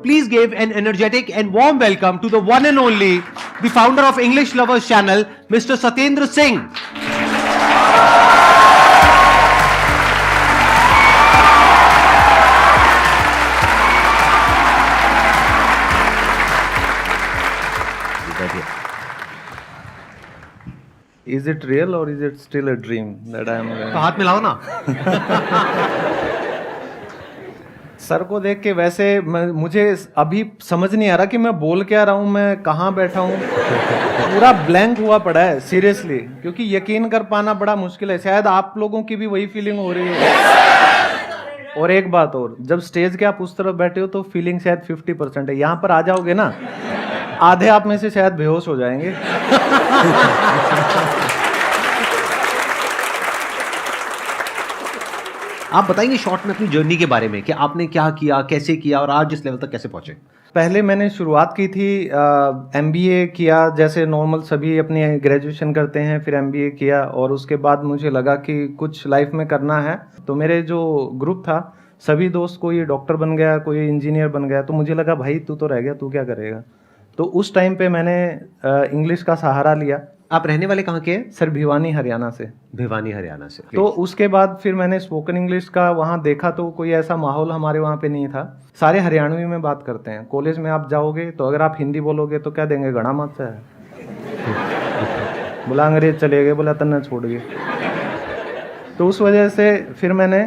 please give an energetic and warm welcome to the one and only, the founder of English Lovers channel, Mr. Satyendra Singh. Is it real or is it still a dream that I am? तो हाथ मिलाओ ना. Sir को देख के वैसे मुझे अभी समझ नहीं आ रहा कि मैं बोल क्या रहा हूँ, मैं कहाँ बैठा हूँ. पूरा ब्लैंक हुआ पड़ा है सीरियसली, क्योंकि यकीन कर पाना बड़ा मुश्किल है. शायद आप लोगों की भी वही फीलिंग हो रही है. और एक बात और, जब स्टेज के आप उस तरफ बैठे हो तो फीलिंग शायद 50% है. यहाँ पर आ जाओगे ना, आधे आप में से शायद बेहोश हो जाएंगे. आप बताएंगे शॉर्ट में अपनी जर्नी के बारे में कि आपने क्या किया, कैसे किया और आज इस लेवल तक कैसे पहुंचे? पहले मैंने शुरुआत की थी, एमबीए किया जैसे नॉर्मल सभी अपनी ग्रेजुएशन करते हैं, फिर एमबीए किया और उसके बाद मुझे लगा कि कुछ लाइफ में करना है. तो मेरे जो ग्रुप था सभी दोस्त, कोई डॉक्टर बन गया, कोई इंजीनियर बन गया, तो मुझे लगा भाई तू तो रह गया, तू क्या करेगा. तो उस टाइम पे मैंने इंग्लिश का सहारा लिया. आप रहने वाले कहाँ के हैं? सर भिवानी हरियाणा से. भिवानी हरियाणा से. तो उसके बाद फिर मैंने स्पोकन इंग्लिश का वहाँ देखा, तो कोई ऐसा माहौल हमारे वहाँ पे नहीं था. सारे हरियाणवी में बात करते हैं. कॉलेज में आप जाओगे तो अगर आप हिंदी बोलोगे तो क्या देंगे, गणा मत है. बोला अंग्रेज चले गए, बोला तन्ना छोड़ गए. तो उस वजह से फिर मैंने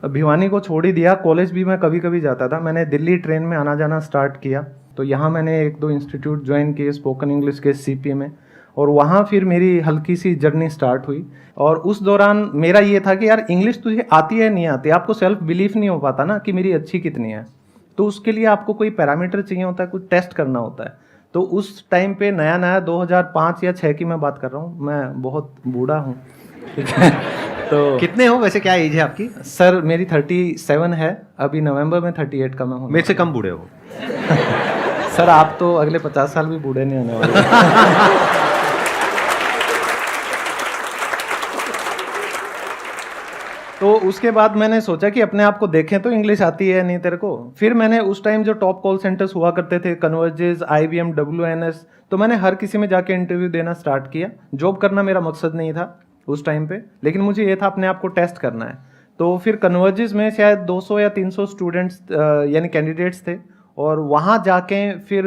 भिवानी को छोड़ ही दिया. कॉलेज भी मैं कभी कभी जाता था. मैंने दिल्ली ट्रेन में आना जाना स्टार्ट किया. तो यहाँ मैंने 1-2 इंस्टीट्यूट ज्वाइन किए स्पोकन इंग्लिश के सीपी में, और वहाँ फिर मेरी हल्की सी जर्नी स्टार्ट हुई. और उस दौरान मेरा ये था कि यार इंग्लिश तुझे आती है नहीं आती, आपको सेल्फ बिलीफ नहीं हो पाता ना कि मेरी अच्छी कितनी है. तो उसके लिए आपको कोई पैरामीटर चाहिए होता है, कुछ टेस्ट करना होता है. तो उस टाइम पे नया नया 2005 या 6 की मैं बात कर रहा हूँ, मैं बहुत बूढ़ा हूँ. तो कितने हो वैसे, क्या एज है आपकी? सर मेरी 37 है. अभी नवंबर में 38 का मैं हूँ. मेरे से कम बूढ़े हो. सर आप तो अगले 50 साल भी बूढ़े नहीं होने वाले. तो उसके बाद मैंने सोचा कि अपने आप को देखें तो इंग्लिश आती है नहीं तेरे को. फिर मैंने उस टाइम जो टॉप कॉल सेंटर्स हुआ करते थे, कन्वर्जेस, IBM, WNS, तो मैंने हर किसी में जाके इंटरव्यू देना स्टार्ट किया. जॉब करना मेरा मकसद नहीं था उस टाइम पे, लेकिन मुझे ये था अपने आप को टेस्ट करना है. तो फिर कन्वर्जेस में शायद 200 या 300 स्टूडेंट्स यानी कैंडिडेट्स थे, और वहाँ जाके फिर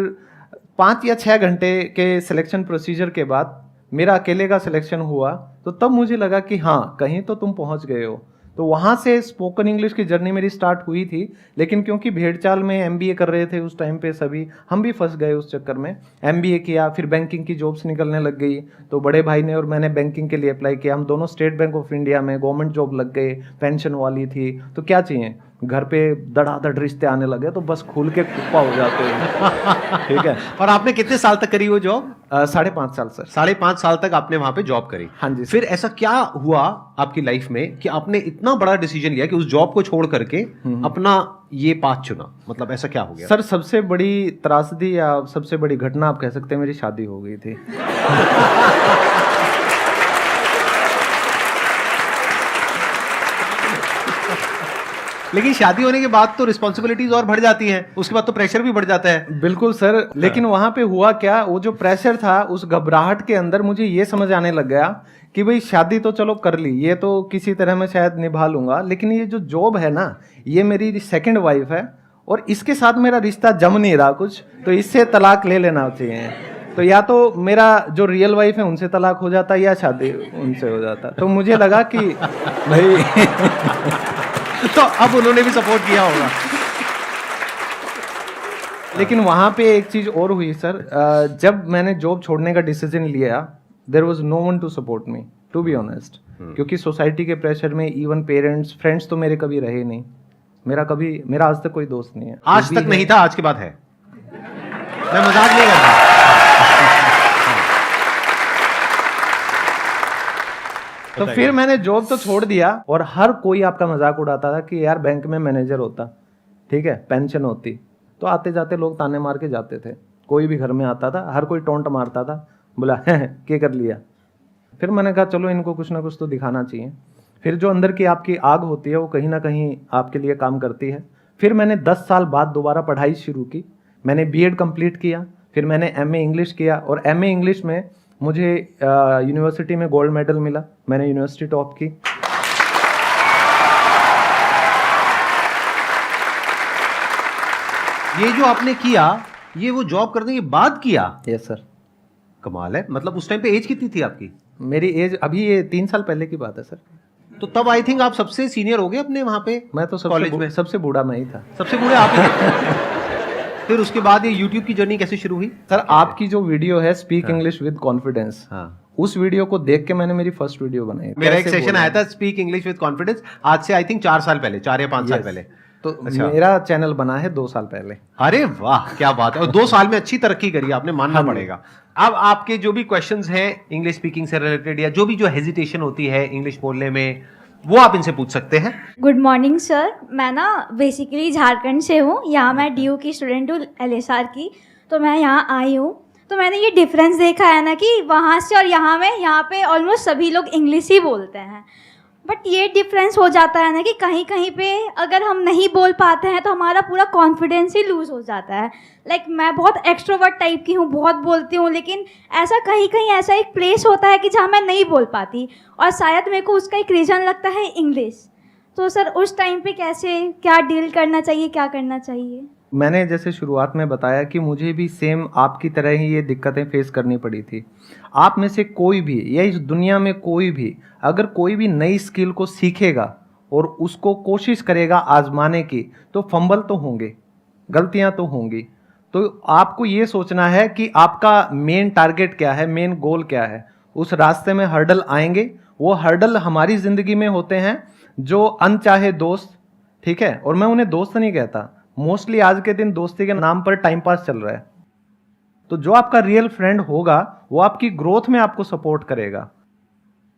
5 या 6 घंटे के सिलेक्शन प्रोसीजर के बाद मेरा अकेले का सिलेक्शन हुआ. तो तब मुझे लगा कि हाँ कहीं तो तुम पहुँच गए हो. तो वहाँ से स्पोकन इंग्लिश की जर्नी मेरी स्टार्ट हुई थी. लेकिन क्योंकि भेड़चाल में एमबीए कर रहे थे उस टाइम पे सभी, हम भी फंस गए उस चक्कर में. एमबीए किया, फिर बैंकिंग की जॉब्स निकलने लग गई. तो बड़े भाई ने और मैंने बैंकिंग के लिए अप्लाई किया. हम दोनों स्टेट बैंक ऑफ इंडिया में गवर्नमेंट जॉब लग गए, पेंशन वाली थी. तो क्या चाहिए, घर पे धड़ाधड़ रिश्ते आने लगे तो बस खुल के कुप्पा हो जाते हैं. ठीक है. और आपने कितने साल तक करी वो जॉब? 5.5 साल सर. 5.5 साल तक आपने वहां पे जॉब करी? हाँ जी. फिर ऐसा क्या हुआ आपकी लाइफ में कि आपने इतना बड़ा डिसीजन लिया कि उस जॉब को छोड़ करके अपना ये पाथ चुना? मतलब ऐसा क्या हो गया? सर सबसे बड़ी त्रासदी या सबसे बड़ी घटना आप कह सकते हैं, मेरी शादी हो गई थी. लेकिन शादी होने के बाद तो रिस्पॉन्सिबिलिटीज और बढ़ जाती हैं, उसके बाद तो प्रेशर भी बढ़ जाता है. बिल्कुल सर. लेकिन वहां पे हुआ क्या, वो जो प्रेशर था उस घबराहट के अंदर मुझे ये समझ आने लग गया कि भाई शादी तो चलो कर ली, ये तो किसी तरह मैं शायद निभा लूंगा, लेकिन ये जो जॉब है ना, ये मेरी सेकंड वाइफ है और इसके साथ मेरा रिश्ता जम नहीं रहा कुछ, तो इससे तलाक ले लेना चाहिए. तो या तो मेरा जो रियल वाइफ है उनसे तलाक हो जाता या शादी उनसे हो जाता. तो मुझे लगा कि भाई तो अब उन्होंने भी सपोर्ट किया होगा. लेकिन वहाँ पे एक चीज़ और हुई सर. जब मैंने जॉब छोड़ने का डिसीजन लिया, there was no one to support me, to be honest. क्योंकि सोसाइटी के प्रेशर में इवन पेरेंट्स, फ्रेंड्स तो मेरे कभी रहे नहीं. मेरा आज तक कोई दोस्त नहीं है. आज तक नहीं था, आज के बाद है. मैं मजाक नहीं कर रहा. तो फिर मैंने जॉब तो छोड़ दिया, और हर कोई आपका मजाक उड़ाता था कि यार बैंक में मैनेजर होता, ठीक है, पेंशन होती. तो आते जाते लोग ताने मार के जाते थे. कोई भी घर में आता था, हर कोई टोंट मारता था, बोला क्या कर लिया. फिर मैंने कहा चलो इनको कुछ ना कुछ तो दिखाना चाहिए. फिर जो अंदर की आपकी आग होती है वो कहीं ना कहीं आपके लिए काम करती है. फिर मैंने 10 साल बाद दोबारा पढ़ाई शुरू की, मैंने बीएड कंप्लीट किया, फिर मैंने एमए इंग्लिश किया और एमए इंग्लिश में मुझे यूनिवर्सिटी में गोल्ड मेडल मिला, मैंने यूनिवर्सिटी टॉप की। ये जो आपने किया, ये वो जॉब करने के बाद किया? Yes sir. कमाल है। मतलब उस टाइम पे एज कितनी थी आपकी? मेरी एज अभी ये 3 साल पहले की बात है सर। तो तब आई थिंक आप सबसे सीनियर हो गए अपने वहां पे? मैं तो कॉलेज में सबसे बूढ़ा मैं ही था। सबसे बूढ़े आप ही थे। फिर उसके बाद ये यूट्यूब की जर्नी कैसे शुरू हुई? सर आपकी जो वीडियो है स्पीक इंग्लिश विद कॉन्फिडेंस, हाँ, उस वीडियो को देख के मैंने मेरी फर्स्ट वीडियो बनाई। मेरा एक कैसे सेशन बोलना आया था स्पीक इंग्लिश विद कॉन्फिडेंस, आज से आई थिंक 4 साल पहले, 4 या 5 साल Yes. पहले। तो अच्छा। मेरा चैनल बना है 2 साल पहले। अरे वाह, क्या बात है। और 2 साल में अच्छी तरक्की करी आपने, मानना हाँ जी। पड़ेगा। अब आपके जो भी क्वेश्चंस हैं इंग्लिश स्पीकिंग से रिलेटेड, या जो भी जो हेजिटेशन होती है इंग्लिश बोलने में, वो आप इनसे पूछ सकते हैं। गुड मॉर्निंग सर, मैं ना बेसिकली झारखंड से हूँ। यहाँ मैं डीयू की स्टूडेंट हूँ, एलएसआर की। तो मैं यहाँ आई हूँ, तो मैंने ये डिफरेंस देखा है ना कि वहाँ से और यहाँ में, यहाँ पे ऑलमोस्ट सभी लोग इंग्लिश ही बोलते हैं। बट ये डिफरेंस हो जाता है ना कि कहीं कहीं पे अगर हम नहीं बोल पाते हैं तो हमारा पूरा कॉन्फिडेंस ही लूज़ हो जाता है। लाइक मैं बहुत एक्सट्रोवर्ट टाइप की हूँ, बहुत बोलती हूँ, लेकिन ऐसा कहीं कहीं ऐसा एक प्लेस होता है कि जहाँ मैं नहीं बोल पाती, और शायद मेरे को उसका एक रीज़न लगता है इंग्लिश। तो सर उस टाइम पे कैसे, क्या डील करना चाहिए, क्या करना चाहिए? मैंने जैसे शुरुआत में बताया कि मुझे भी सेम आपकी तरह ही ये दिक्कतें फेस करनी पड़ी थी। आप में से कोई भी या इस दुनिया में कोई भी अगर कोई भी नई स्किल को सीखेगा और उसको कोशिश करेगा आजमाने की, तो फंबल तो होंगे, गलतियां तो होंगी। तो आपको ये सोचना है कि आपका मेन टारगेट क्या है, मेन गोल क्या है। उस रास्ते में हर्डल आएंगे, वो हर्डल हमारी ज़िंदगी में होते हैं जो अनचाहे दोस्त, ठीक है, और मैं उन्हें दोस्त नहीं कहता, मोस्टली आज के दिन दोस्ती के नाम पर टाइम पास चल रहा है। तो जो आपका रियल फ्रेंड होगा वो आपकी ग्रोथ में आपको सपोर्ट करेगा।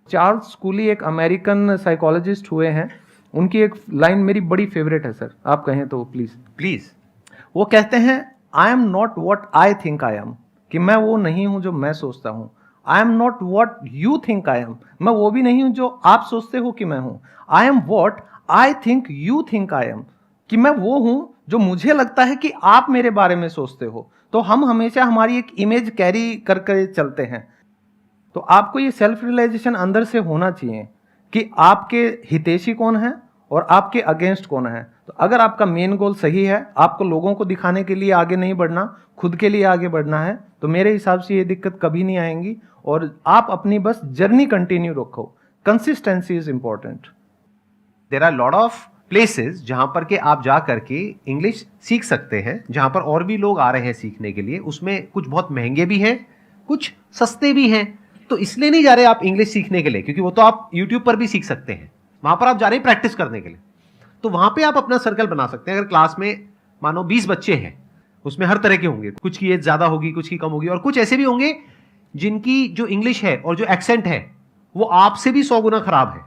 चार्ल्स स्कूली एक अमेरिकन साइकोलॉजिस्ट हुए हैं, उनकी एक लाइन मेरी बड़ी फेवरेट है सर, आप कहें तो प्लीज। प्लीज। वो कहते हैं, I am not what I think I am, कि मैं वो नहीं हूं जो मैं सोचता हूं। I am not what you think I am, मैं वो भी नहीं हूं जो आप सोचते हो कि मैं हूं। I am what I think you think I am, कि मैं वो हूं जो मुझे लगता है कि आप मेरे बारे में सोचते हो। तो हम हमेशा हमारी एक इमेज कैरी करके चलते हैं। तो आपको ये सेल्फ रियलाइजेशन अंदर से होना चाहिए कि आपके हितैषी कौन है और आपके अगेंस्ट कौन है। तो अगर आपका मेन गोल सही है, आपको लोगों को दिखाने के लिए आगे नहीं बढ़ना, खुद के लिए आगे बढ़ना है, तो मेरे हिसाब से ये दिक्कत कभी नहीं आएंगी। और आप अपनी बस जर्नी कंटिन्यू रखो, consistency is important. There are lot of places जहां पर के आप जा करके इंग्लिश सीख सकते हैं, जहां पर और भी लोग आ रहे हैं सीखने के लिए। उसमें कुछ बहुत महंगे भी हैं, कुछ सस्ते भी हैं। तो इसलिए नहीं जा रहे आप इंग्लिश सीखने के लिए, क्योंकि वो तो आप यूट्यूब पर भी सीख सकते हैं, वहां पर आप जा रहे हैं प्रैक्टिस करने के लिए। तो वहां पे आप अपना सर्कल बना सकते हैं। अगर क्लास में मानो 20 बच्चे हैं, उसमें हर तरह के होंगे, कुछ की एज ज्यादा होगी, कुछ की कम होगी, और कुछ ऐसे भी होंगे जिनकी जो इंग्लिश है और जो एक्सेंट है वो आपसे भी 100 गुना खराब है।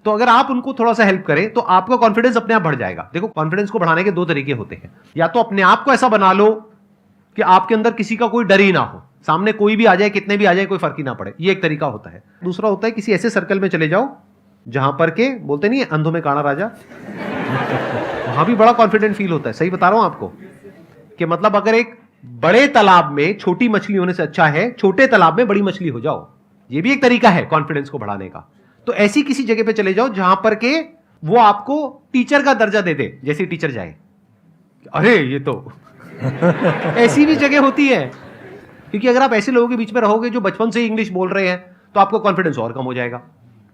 तो अगर आप उनको थोड़ा सा हेल्प करें तो आपका कॉन्फिडेंस अपने आप बढ़ जाएगा। देखो, कॉन्फिडेंस को बढ़ाने के 2 तरीके होते हैं। या तो अपने आप को ऐसा बना लो कि आपके अंदर किसी का कोई डर ही ना हो, सामने कोई भी आ जाए, कितने भी आ जाए, कोई फर्क ही ना पड़े, ये एक तरीका होता है। दूसरा होता है किसी ऐसे सर्कल में चले जाओ जहां पर के बोलते नहीं है अंधों में काना राजा, वहां भी बड़ा कॉन्फिडेंट फील होता है। सही बता रहा हूं आपको कि मतलब अगर एक बड़े तालाब में छोटी मछली होने से अच्छा है छोटे तालाब में बड़ी मछली हो जाओ। ये भी एक तरीका है कॉन्फिडेंस को बढ़ाने का। तो ऐसी किसी जगह पे चले जाओ जहां पर के वो आपको टीचर का दर्जा दे दे, जैसे टीचर जाए, अरे ये तो ऐसी भी जगह होती है। क्योंकि अगर आप ऐसे लोगों के बीच में रहोगे जो बचपन से इंग्लिश बोल रहे हैं, तो आपका कॉन्फिडेंस और कम हो जाएगा।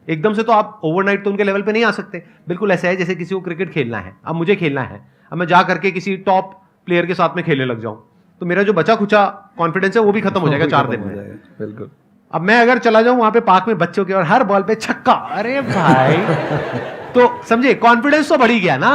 एकदम से तो आप ओवरनाइट तो उनके लेवल पे नहीं आ सकते। बिल्कुल ऐसा है जैसे किसी को क्रिकेट खेलना है, अब मुझे खेलना है, अब मैं जा करके किसी टॉप प्लेयर के साथ में खेलने लग जाऊं, तो मेरा जो बचा खुचा कॉन्फिडेंस है वो भी खत्म हो जाएगा 4 दिन में। बिल्कुल। अब मैं अगर चला जाऊं वहां पे पार्क में बच्चों के और हर बॉल पे छक्का, अरे भाई तो समझे कॉन्फिडेंस तो बढ़ ही गया ना।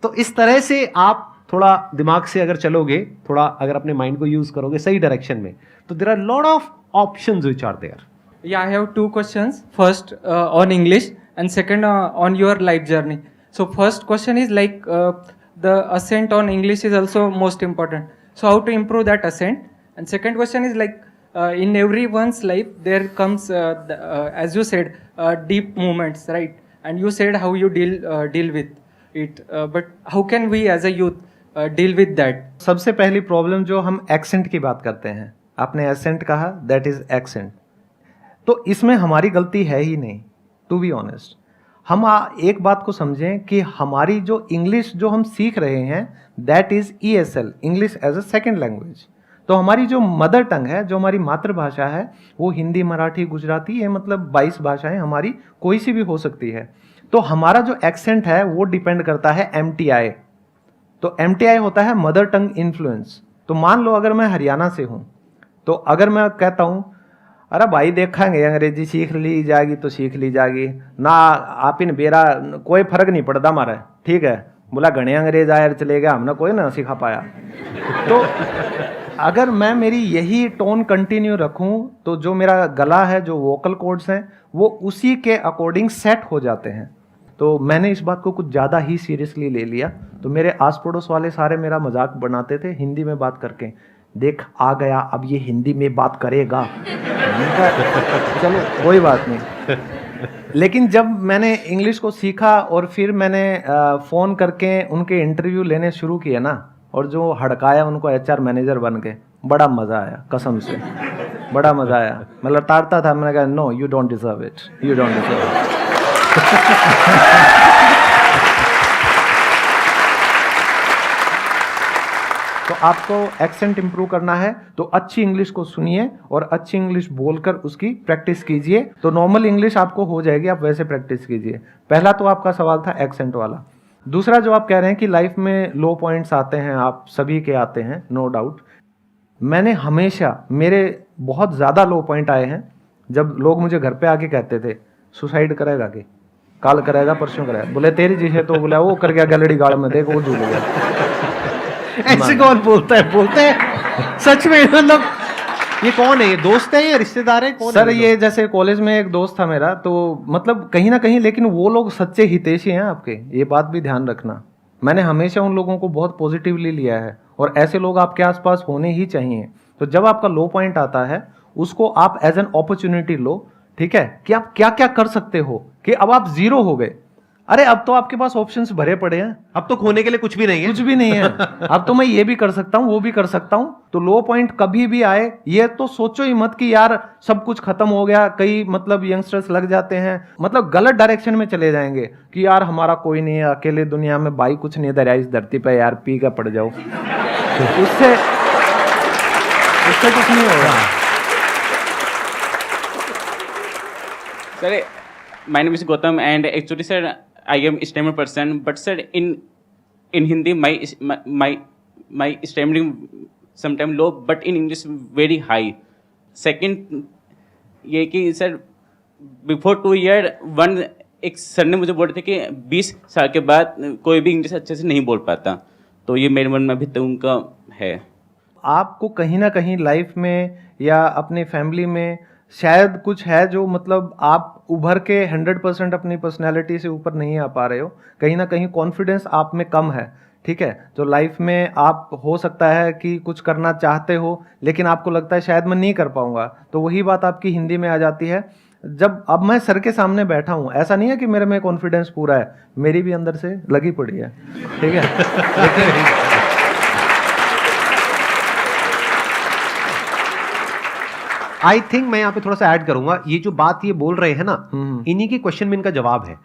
तो इस तरह से आप थोड़ा दिमाग से अगर चलोगे, थोड़ा अगर अपने माइंड को यूज करोगे सही डायरेक्शन में, तो there are lot of options which are there. Yeah, I have 2 questions. First on English and second on your life journey. So first question is like the accent on English is also most important. So how to improve that accent? And second question is like in everyone's life there comes as you said deep moments, right? And you said how you deal with. it. But how can we as a youth deal with that? सबसे पहली problem जो हम accent की बात करते हैं, आपने accent कहा, दैट इज एक्सेंट। तो इसमें हमारी गलती है ही नहीं, टू बी ऑनेस्ट। हम एक बात को समझें कि हमारी जो इंग्लिश जो हम सीख रहे हैं that is ESL, English as a second language. तो हमारी जो मदर टंग है, जो हमारी मातृभाषा है, वो हिंदी, मराठी, गुजराती, ये मतलब 22 भाषाएं हमारी कोई सी भी हो सकती है। तो हमारा जो एक्सेंट है वो डिपेंड करता है MTI। तो MTI होता है मदर टंग इन्फ्लुएंस। तो मान लो अगर मैं हरियाणा से हूँ, तो अगर मैं कहता हूँ अरे भाई देखेंगे अंग्रेजी सीख ली जाएगी तो सीख ली जाएगी ना, आप इन बेरा कोई फर्क नहीं पड़ता हमारा, ठीक है, बोला घने अंग्रेज आयर चले गया, हमने कोई ना सिखा पाया। तो अगर मैं मेरी यही टोन कंटिन्यू रखूं तो जो मेरा गला है, जो वोकल कॉर्ड्स हैं, वो उसी के अकॉर्डिंग सेट हो जाते हैं। तो मैंने इस बात को कुछ ज़्यादा ही सीरियसली ले लिया। तो मेरे आस पड़ोस वाले सारे मेरा मजाक बनाते थे हिंदी में बात करके, देख आ गया अब ये हिंदी में बात करेगा। मैंने कहा, चलो कोई बात नहीं। लेकिन जब मैंने इंग्लिश को सीखा और फिर मैंने फ़ोन करके उनके इंटरव्यू लेने शुरू किए ना, और जो हड़काया उनको HR मैनेजर बन के, बड़ा मज़ा आया, कसम से बड़ा मज़ा आया। मैं लताड़ता था, मैंने कहा no you don't deserve it, you don't deserve it. तो आपको एक्सेंट इंप्रूव करना है तो अच्छी इंग्लिश को सुनिए और अच्छी इंग्लिश बोलकर उसकी प्रैक्टिस कीजिए, तो नॉर्मल इंग्लिश आपको हो जाएगी, आप वैसे प्रैक्टिस कीजिए। पहला तो आपका सवाल था एक्सेंट वाला। दूसरा जो आप कह रहे हैं कि लाइफ में लो पॉइंट्स आते हैं, आप सभी के आते हैं, नो डाउट। मैंने हमेशा, मेरे बहुत ज़्यादा लो पॉइंट आए हैं जब लोग मुझे घर पे आके कहते थे सुसाइड करेगा कि काल करेगा, परसों करेगा। बोले तेरी जी है, तो बोला वो कर गया गैलरी गाड़ में, देख वो झूल गया। ऐसे कौन बोलता है? बोलते हैं सच में? मतलब ये कौन है? ये दोस्त है या रिश्तेदार है? कौन सर है? ये जैसे कॉलेज में एक दोस्त था मेरा, तो मतलब कहीं ना कहीं, लेकिन वो लोग सच्चे हितैषी हैं आपके, ये बात भी ध्यान रखना। मैंने हमेशा उन लोगों को बहुत पॉजिटिवली लिया है और ऐसे लोग आपके आसपास होने ही चाहिए। तो जब आपका लो पॉइंट आता है उसको आप एज एन अपॉर्चुनिटी लो, ठीक है, कि आप क्या क्या कर सकते हो, कि अब आप जीरो हो गए, अरे अब तो आपके पास ऑप्शंस भरे पड़े हैं, अब तो खोने के लिए कुछ भी नहीं है, कुछ भी नहीं है। अब तो मैं ये भी कर सकता हूँ, वो भी कर सकता हूँ। तो लो पॉइंट कभी भी आए ये तो सोचो ही मत कि यार सब कुछ खत्म हो गया। कई मतलब यंगस्टर्स लग जाते हैं, मतलब गलत डायरेक्शन में चले जाएंगे कि यार हमारा कोई नहीं है, अकेले दुनिया में भाई कुछ नहीं दरिया इस धरती पे, यार पी का पड़ जाओ। उससे कुछ नहीं होगा। Sir, my name is Gautam, and actually, sir, I am a stammering person. But sir, in Hindi, my stammering sometimes low, but in English very high. Second, ये कि sir, before 2 year, एक सर ने मुझे बोला था कि 20 साल के बाद कोई भी इंग्लिश अच्छे से नहीं बोल पाता। तो ये मेरे मन में अभी तक उनका है। आपको कहीं ना कहीं लाइफ में या अपनी फैमिली में शायद कुछ है जो मतलब आप उभर के 100% अपनी पर्सनैलिटी से ऊपर नहीं आ पा रहे हो, कहीं ना कहीं कॉन्फिडेंस आप में कम है, ठीक है। तो लाइफ में आप हो सकता है कि कुछ करना चाहते हो लेकिन आपको लगता है शायद मैं नहीं कर पाऊंगा, तो वही बात आपकी हिंदी में आ जाती है। जब अब मैं सर के सामने बैठा हूँ, ऐसा नहीं है कि मेरे में कॉन्फिडेंस पूरा है, मेरी भी अंदर से लगी पड़ी है, ठीक है। लेकिन आई थिंक मैं यहाँ पे थोड़ा सा ऐड करूंगा, ये जो बात ये बोल रहे हैं ना, इन्हीं के क्वेश्चन में इनका जवाब है।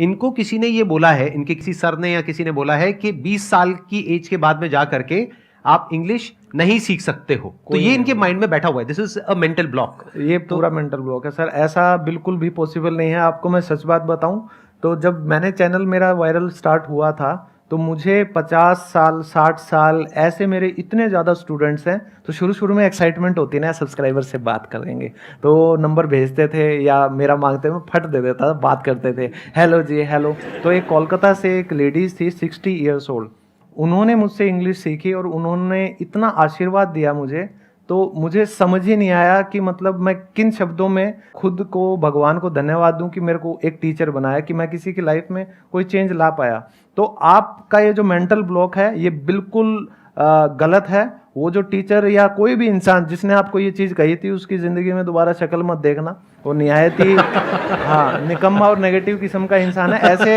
इनको किसी ने ये बोला है, इनके किसी सर ने या किसी ने बोला है कि 20 साल की एज के बाद में जा करके आप इंग्लिश नहीं सीख सकते हो, तो ये इनके माइंड में बैठा हुआ है। This is a mental block. ये पूरा मेंटल ब्लॉक है सर, ऐसा बिल्कुल भी पॉसिबल नहीं है। आपको मैं सच बात बताऊं तो जब मैंने चैनल मेरा वायरल स्टार्ट हुआ था तो मुझे 50 साल 60 साल ऐसे मेरे इतने ज़्यादा स्टूडेंट्स हैं, तो शुरू में एक्साइटमेंट होती है ना, सब्सक्राइबर से बात करेंगे, तो नंबर भेजते थे या मेरा मांगते मैं फट दे देता था, बात करते थे, हेलो जी हेलो। तो एक कोलकाता से एक लेडीज़ थी 60 ईयर्स ओल्ड, उन्होंने मुझसे इंग्लिश सीखी और उन्होंने इतना आशीर्वाद दिया मुझे, तो मुझे समझ ही नहीं आया कि मतलब मैं किन शब्दों में खुद को भगवान को धन्यवाद दूं कि मेरे को एक टीचर बनाया, कि मैं किसी की लाइफ में कोई चेंज ला पाया। तो आपका ये जो मेंटल ब्लॉक है ये बिल्कुल गलत है। वो जो टीचर या कोई भी इंसान जिसने आपको ये चीज़ कही थी उसकी ज़िंदगी में दोबारा शक्ल मत देखना वो निहायत ही हाँ निकम्मा और नेगेटिव किस्म का इंसान है। ऐसे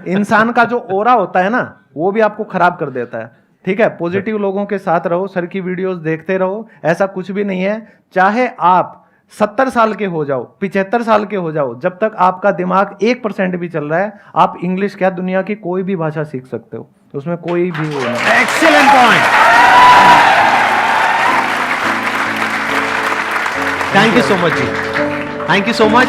इंसान का जो ओरा होता है ना वो भी आपको खराब कर देता है। ठीक है, पॉजिटिव लोगों के साथ रहो, सर की वीडियोस देखते रहो, ऐसा कुछ भी नहीं है। चाहे आप 70 साल के हो जाओ, 75 साल के हो जाओ, जब तक आपका दिमाग 1% भी चल रहा है, आप इंग्लिश क्या दुनिया की कोई भी भाषा सीख सकते हो, उसमें कोई भी वो नहीं। Excellent point. Thank you so much ji, thank you so much.